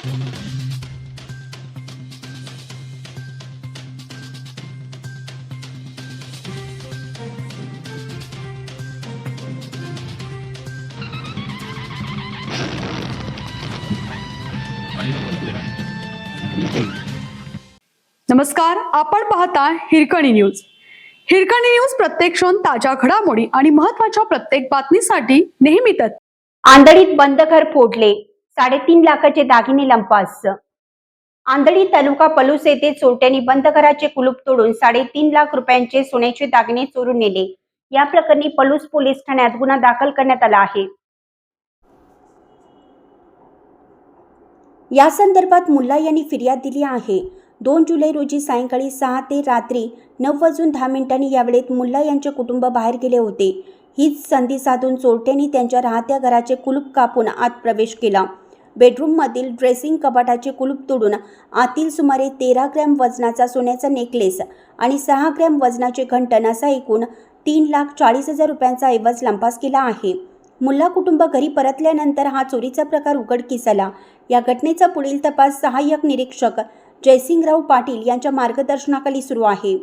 नमस्कार, आपण पाहता हिरकणी न्यूज. हिरकणी न्यूज प्रत्येक क्षण ताज्या घडामोडी आणि महत्त्वाच्या प्रत्येक बातमीसाठी नेहमीच. आंधळीत बंद घर फोडले, 3.5 लाखाचे दागिने लंपास. आंधळी तालुका पलूस येथे चोरट्यांनी बंद घराचे कुलूप तोडून 3.5 लाख रुपयांचे सोन्याचे दागिने चोरून नेले. या प्रकरणी पलूस पोलीस ठाण्यात गुन्हा दाखल करण्यात आला आहे. या संदर्भात मुल्ला यांनी फिर्याद दिली आहे. 2 जुलै रोजी सायंकाळी 6 ते रात्री 9:10 यावेळेत मुल्ला यांचे कुटुंब बाहेर गेले होते. हीच संधी साधून चोरट्यांनी त्यांच्या राहत्या घराचे कुलूप कापून आत प्रवेश केला. बेडरूममधील ड्रेसिंग कपाटाचे कुलूप तोडून आतील सुमारे 13 ग्रॅम वजनाचा सोन्याचा नेकलेस आणि 6 ग्रॅम वजनाचे घंटण असा एकूण 3,40,000 रुपयांचा ऐवज लंपास केला आहे. मुल्ला कुटुंब घरी परतल्यानंतर हा चोरीचा प्रकार उघडकीस आला. या घटनेचा पुढील तपास सहाय्यक निरीक्षक जयसिंगराव पाटील यांच्या मार्गदर्शनाखाली सुरू आहे.